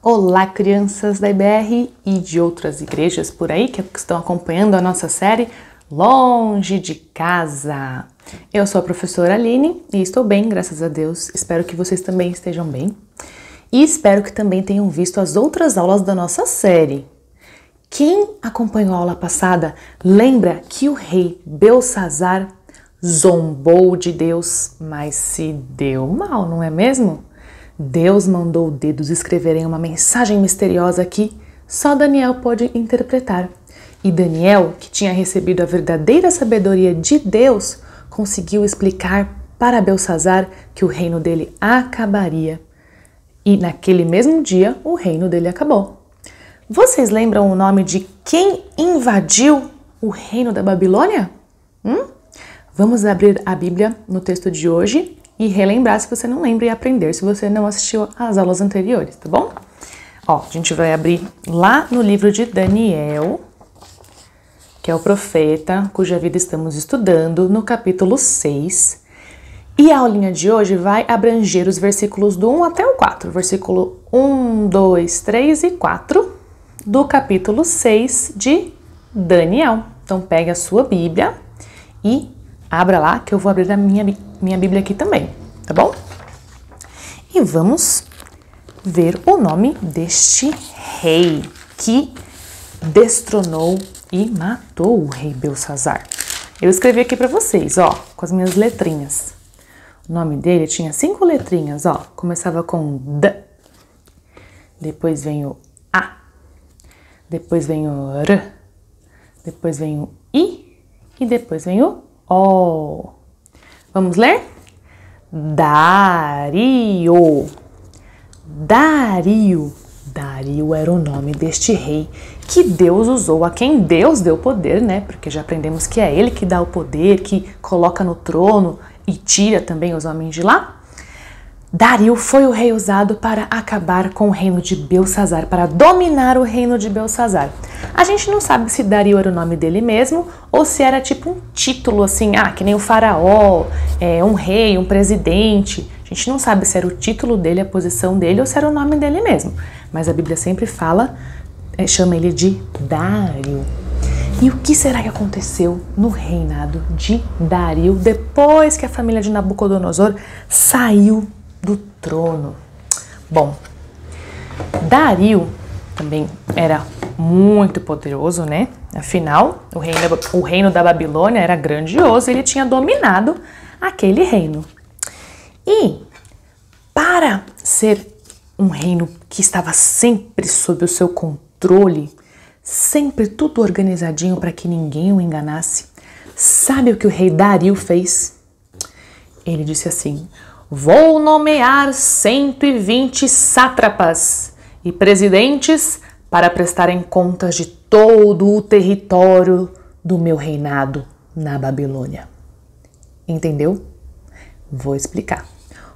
Olá, crianças da IBR e de outras igrejas por aí que estão acompanhando a nossa série Longe de Casa. Eu sou a professora Aline e estou bem, graças a Deus. Espero que vocês também estejam bem e espero que também tenham visto as outras aulas da nossa série. Quem acompanhou a aula passada lembra que o rei Belsazar zombou de Deus, mas se deu mal, não é mesmo? Deus mandou dedos escreverem uma mensagem misteriosa que só Daniel pôde interpretar. E Daniel, que tinha recebido a verdadeira sabedoria de Deus, conseguiu explicar para Belsazar que o reino dele acabaria. E naquele mesmo dia, o reino dele acabou. Vocês lembram o nome de quem invadiu o reino da Babilônia? Vamos abrir a Bíblia no texto de hoje e relembrar se você não lembra e aprender se você não assistiu às aulas anteriores, tá bom? Ó, a gente vai abrir lá no livro de Daniel, que é o profeta cuja vida estamos estudando, no capítulo 6. E a aulinha de hoje vai abranger os versículos do 1 até o 4, versículo 1, 2, 3 e 4 do capítulo 6 de Daniel. Então pegue a sua Bíblia e abra lá, que eu vou abrir a minha Bíblia aqui também, tá bom? E vamos ver o nome deste rei que destronou e matou o rei Belsazar. Eu escrevi aqui para vocês, ó, com as minhas letrinhas. O nome dele tinha 5 letrinhas, ó. Começava com D, depois vem o A, depois vem o R, depois vem o I e depois vem o O. Vamos ler? Dario. Dario era o nome deste rei que Deus usou, a quem Deus deu poder, né? Porque já aprendemos que é ele que dá o poder, que coloca no trono e tira também os homens de lá. Dario foi o rei usado para acabar com o reino de Belsazar, para dominar o reino de Belsazar. A gente não sabe se Dario era o nome dele mesmo ou se era tipo um título assim, que nem o faraó, um rei, um presidente. A gente não sabe se era o título dele, a posição dele ou se era o nome dele mesmo. Mas a Bíblia sempre fala, chama ele de Dario. E o que será que aconteceu no reinado de Dario depois que a família de Nabucodonosor saiu do trono? Bom, Dario também era muito poderoso, né? Afinal, o reino da Babilônia era grandioso, ele tinha dominado aquele reino. E para ser um reino que estava sempre sob o seu controle, sempre tudo organizadinho para que ninguém o enganasse, sabe o que o rei Dario fez? Ele disse assim: vou nomear 120 sátrapas e presidentes para prestarem contas de todo o território do meu reinado na Babilônia. Entendeu? Vou explicar.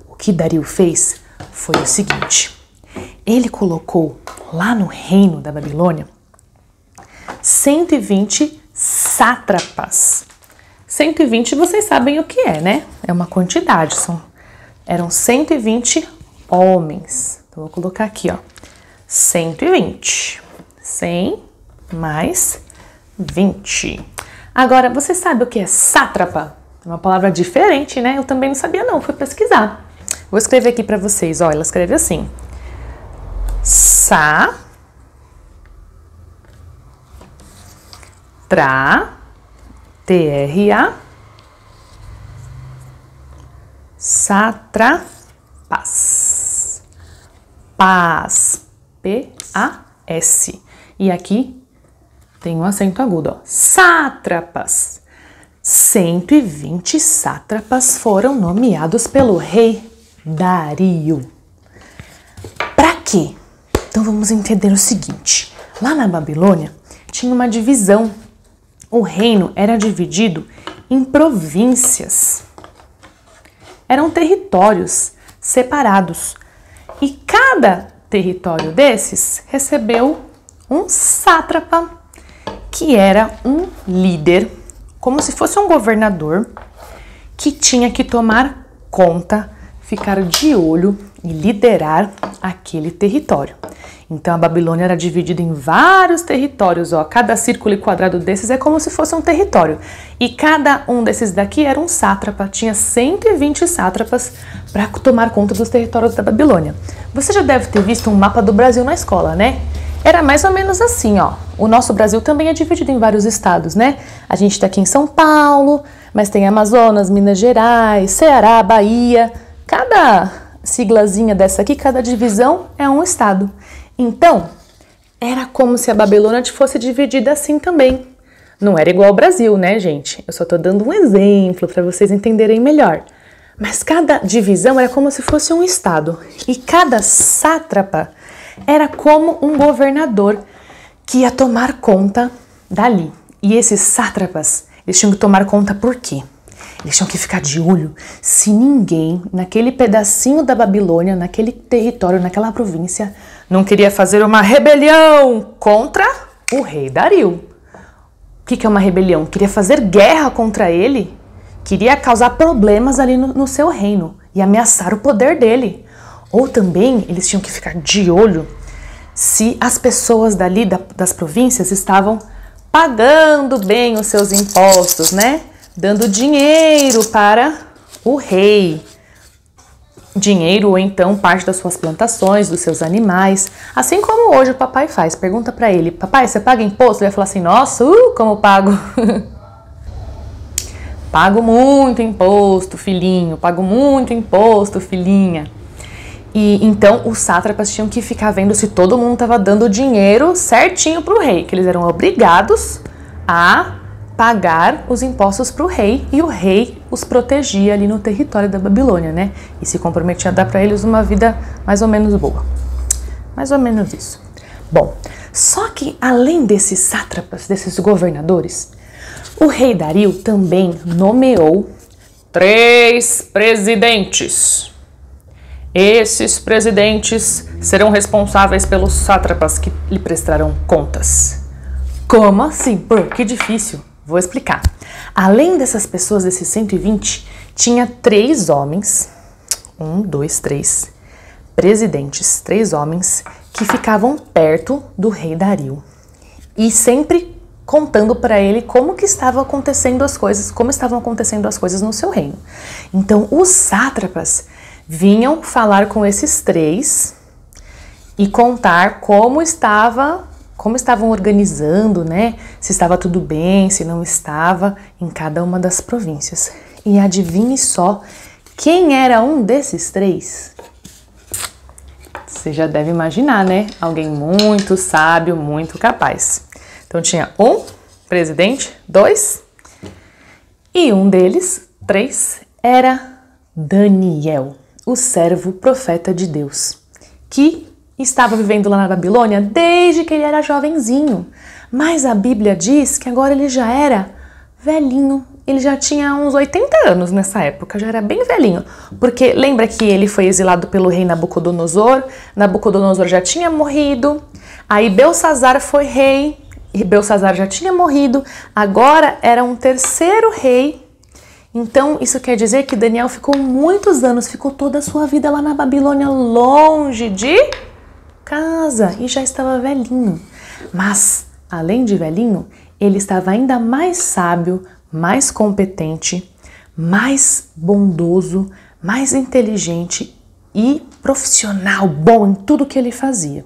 O que Dario fez foi o seguinte: ele colocou lá no reino da Babilônia 120 sátrapas. 120 vocês sabem o que é, né? É uma quantidade, eram 120 homens. Então, vou colocar aqui, ó, 120. 100 mais 20. Agora, você sabe o que é sátrapa? É uma palavra diferente, né? Eu também não sabia não, fui pesquisar. Vou escrever aqui para vocês, ó, ela escreve assim. T-R-A, sátrapas. Paz, P-A-S. E aqui tem um acento agudo, ó. Sátrapas. 120 sátrapas foram nomeados pelo rei Dario. Para quê? Então vamos entender o seguinte. Lá na Babilônia tinha uma divisão. O reino era dividido em províncias. Eram territórios separados. E cada território desses recebeu um sátrapa, que era um líder, como se fosse um governador, que tinha que tomar conta, ficar de olho e liderar aquele território. Então a Babilônia era dividida em vários territórios, ó. Cada círculo e quadrado desses é como se fosse um território. E cada um desses daqui era um sátrapa, tinha 120 sátrapas para tomar conta dos territórios da Babilônia. Você já deve ter visto um mapa do Brasil na escola, né? Era mais ou menos assim, ó. O nosso Brasil também é dividido em vários estados, né? A gente tá aqui em São Paulo, mas tem Amazonas, Minas Gerais, Ceará, Bahia. Cada siglazinha dessa aqui, cada divisão é um estado. Então, era como se a Babilônia fosse dividida assim também. Não era igual ao Brasil, né, gente? Eu só tô dando um exemplo para vocês entenderem melhor. Mas cada divisão era como se fosse um estado. E cada sátrapa era como um governador que ia tomar conta dali. E esses sátrapas, eles tinham que tomar conta por quê? Eles tinham que ficar de olho se ninguém naquele pedacinho da Babilônia, naquele território, naquela província, não queria fazer uma rebelião contra o rei Dario. O que é uma rebelião? Queria fazer guerra contra ele, queria causar problemas ali no seu reino e ameaçar o poder dele. Ou também eles tinham que ficar de olho se as pessoas dali das províncias estavam pagando bem os seus impostos, né? Dando dinheiro para o rei. Dinheiro ou então parte das suas plantações, dos seus animais. Assim como hoje o papai faz. Pergunta para ele, papai, você paga imposto? Ele vai falar assim, nossa, como eu pago? Pago muito imposto, filhinho. Pago muito imposto, filhinha. E então os sátrapas tinham que ficar vendo se todo mundo estava dando dinheiro certinho para o rei. Que eles eram obrigados a pagar os impostos para o rei, e o rei os protegia ali no território da Babilônia, né? E se comprometia a dar para eles uma vida mais ou menos boa. Mais ou menos isso. Bom, só que além desses sátrapas, desses governadores, o rei Dario também nomeou 3 presidentes. Esses presidentes serão responsáveis pelos sátrapas que lhe prestarão contas. Como assim? Pô, que difícil. Vou explicar. Além dessas pessoas, desses 120, tinha 3 homens, 3 presidentes, 3 homens que ficavam perto do rei Dario e sempre contando para ele como estavam acontecendo as coisas no seu reino. Então, os sátrapas vinham falar com esses 3 e contar como estavam organizando, né? Se estava tudo bem, se não estava, em cada uma das províncias. E adivinhe só, quem era um desses 3? Você já deve imaginar, né? Alguém muito sábio, muito capaz. Então tinha um presidente, 2, e um deles, 3, era Daniel, o servo profeta de Deus, que estava vivendo lá na Babilônia desde que ele era jovenzinho. Mas a Bíblia diz que agora ele já era velhinho. Ele já tinha uns 80 anos nessa época, já era bem velhinho. Porque lembra que ele foi exilado pelo rei Nabucodonosor? Nabucodonosor já tinha morrido. Aí Belsazar foi rei. E Belsazar já tinha morrido. Agora era um terceiro rei. Então isso quer dizer que Daniel ficou muitos anos, ficou toda a sua vida lá na Babilônia, longe de casa, e já estava velhinho. Mas, além de velhinho, ele estava ainda mais sábio, mais competente, mais bondoso, mais inteligente e profissional, bom em tudo que ele fazia.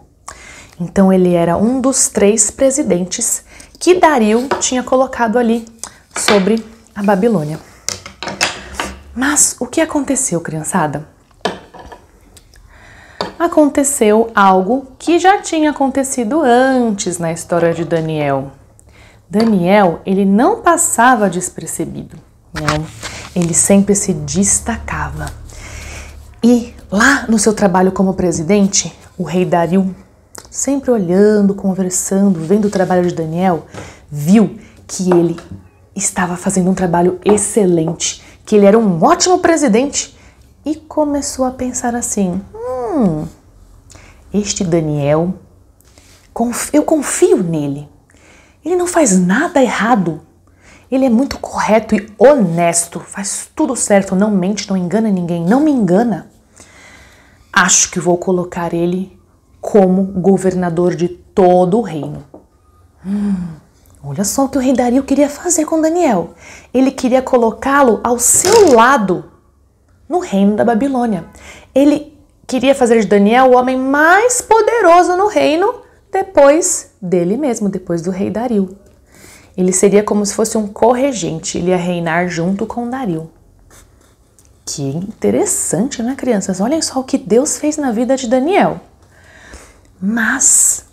Então ele era um dos 3 presidentes que Dario tinha colocado ali sobre a Babilônia. Mas o que aconteceu, criançada? Aconteceu algo que já tinha acontecido antes na história de Daniel. Daniel, ele não passava despercebido, não. Ele sempre se destacava. E lá no seu trabalho como presidente, o rei Dario, sempre olhando, conversando, vendo o trabalho de Daniel, viu que ele estava fazendo um trabalho excelente, que ele era um ótimo presidente, e começou a pensar assim, este Daniel, eu confio nele. Ele não faz nada errado. Ele é muito correto e honesto. Faz tudo certo, não mente, não engana ninguém. Não me engana. Acho que vou colocar ele como governador de todo o reino. Olha só o que o rei Dario queria fazer com Daniel. Ele queria colocá-lo ao seu lado no reino da Babilônia. Ele queria fazer de Daniel o homem mais poderoso no reino depois dele mesmo, depois do rei Dario. Ele seria como se fosse um corregente, ele ia reinar junto com Dario. Que interessante, né, crianças? Olhem só o que Deus fez na vida de Daniel. Mas,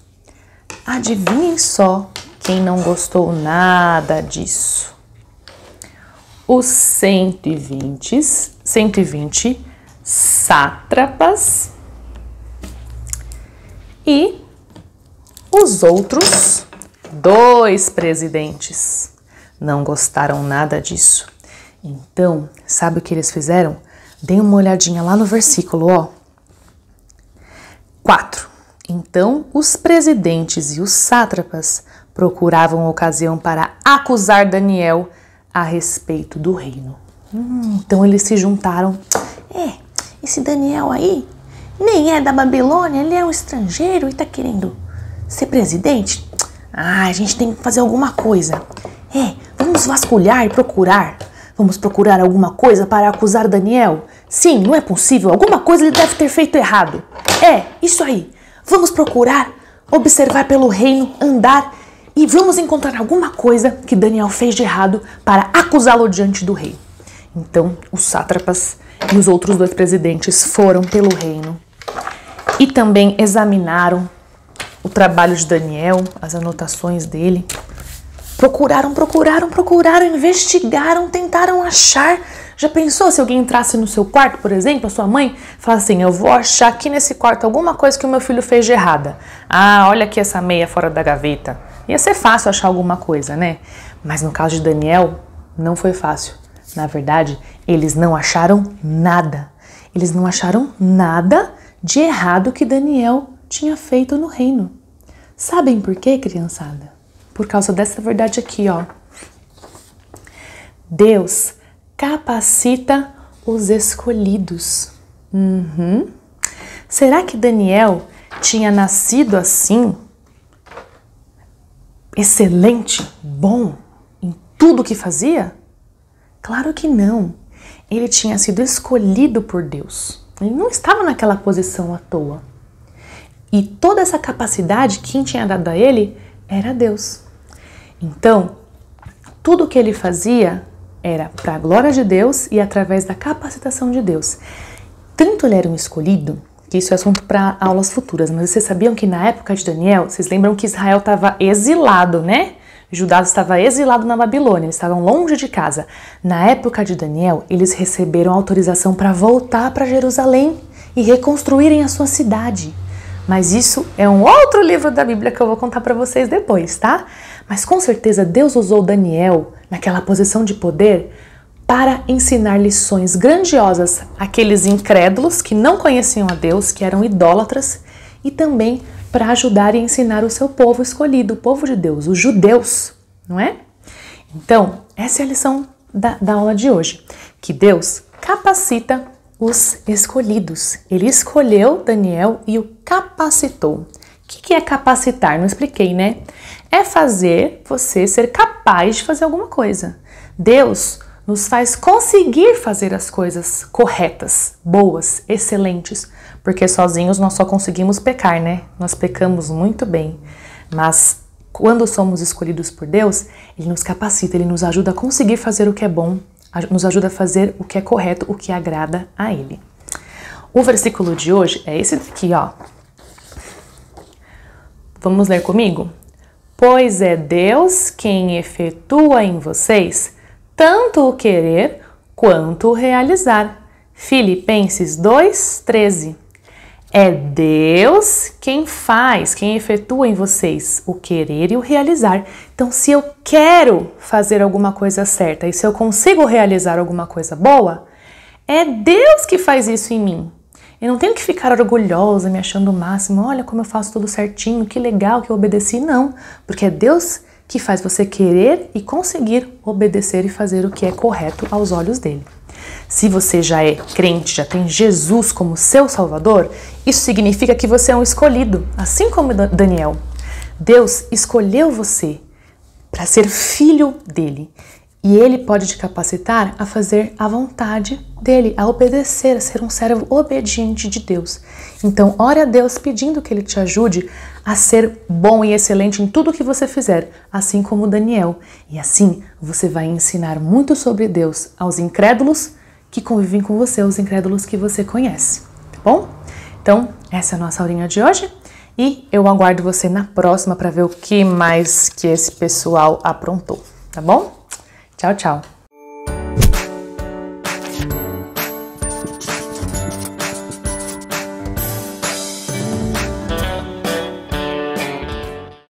adivinhem só quem não gostou nada disso. Os 120 sátrapas e os outros 2 presidentes não gostaram nada disso. Então, sabe o que eles fizeram? Deem uma olhadinha lá no versículo, ó. 4. Então, os presidentes e os sátrapas procuravam ocasião para acusar Daniel a respeito do reino. Então, eles se juntaram. Esse Daniel aí nem é da Babilônia, ele é um estrangeiro e tá querendo ser presidente. A gente tem que fazer alguma coisa. Vamos vasculhar e procurar. Vamos procurar alguma coisa para acusar Daniel? Sim, não é possível. Alguma coisa ele deve ter feito errado. Isso aí. Vamos procurar, observar pelo reino, andar e vamos encontrar alguma coisa que Daniel fez de errado para acusá-lo diante do rei. Então, os sátrapas e os outros 2 presidentes foram pelo reino e também examinaram o trabalho de Daniel, as anotações dele. Procuraram, investigaram, tentaram achar. Já pensou se alguém entrasse no seu quarto, por exemplo, a sua mãe, falasse assim, eu vou achar aqui nesse quarto alguma coisa que o meu filho fez de errada. Olha aqui essa meia fora da gaveta. Ia ser fácil achar alguma coisa, né? Mas no caso de Daniel, não foi fácil. Na verdade, eles não acharam nada. Eles não acharam nada de errado que Daniel tinha feito no reino. Sabem por quê, criançada? Por causa dessa verdade aqui, ó. Deus capacita os escolhidos. Será que Daniel tinha nascido assim? Excelente, bom, em tudo que fazia? Claro que não. Ele tinha sido escolhido por Deus. Ele não estava naquela posição à toa. E toda essa capacidade, quem tinha dado a ele era Deus. Então, tudo que ele fazia era para a glória de Deus e através da capacitação de Deus. Tanto ele era um escolhido, que isso é assunto para aulas futuras, mas vocês sabiam que na época de Daniel, vocês lembram que Israel estava exilado, né? Judá estava exilado na Babilônia, eles estavam longe de casa. Na época de Daniel, eles receberam autorização para voltar para Jerusalém e reconstruírem a sua cidade. Mas isso é um outro livro da Bíblia que eu vou contar para vocês depois, tá? Mas com certeza Deus usou Daniel naquela posição de poder para ensinar lições grandiosas àqueles incrédulos que não conheciam a Deus, que eram idólatras, e também para ajudar e ensinar o seu povo escolhido, o povo de Deus, os judeus, não é? Então, essa é a lição da aula de hoje, que Deus capacita os escolhidos. Ele escolheu Daniel e o capacitou. O que é capacitar? Não expliquei, né? É fazer você ser capaz de fazer alguma coisa. Deus nos faz conseguir fazer as coisas corretas, boas, excelentes, porque sozinhos nós só conseguimos pecar, né? Nós pecamos muito bem, mas quando somos escolhidos por Deus, Ele nos capacita, Ele nos ajuda a conseguir fazer o que é bom, nos ajuda a fazer o que é correto, o que agrada a Ele. O versículo de hoje é esse daqui, ó. Vamos ler comigo? Pois é Deus quem efetua em vocês tanto o querer quanto o realizar. Filipenses 2:13. É Deus quem faz, quem efetua em vocês o querer e o realizar. Então, se eu quero fazer alguma coisa certa e se eu consigo realizar alguma coisa boa, é Deus que faz isso em mim. Eu não tenho que ficar orgulhosa, me achando o máximo. Olha como eu faço tudo certinho, que legal que eu obedeci. Não, porque é Deus que faz você querer e conseguir obedecer e fazer o que é correto aos olhos dele. Se você já é crente, já tem Jesus como seu Salvador, isso significa que você é um escolhido, assim como Daniel. Deus escolheu você para ser filho dele. E ele pode te capacitar a fazer a vontade dele, a obedecer, a ser um servo obediente de Deus. Então, ore a Deus pedindo que ele te ajude a ser bom e excelente em tudo que você fizer, assim como Daniel. E assim, você vai ensinar muito sobre Deus aos incrédulos que convivem com você, aos incrédulos que você conhece, tá bom? Então, essa é a nossa aulinha de hoje. E eu aguardo você na próxima para ver o que mais que esse pessoal aprontou, tá bom? Tchau, tchau!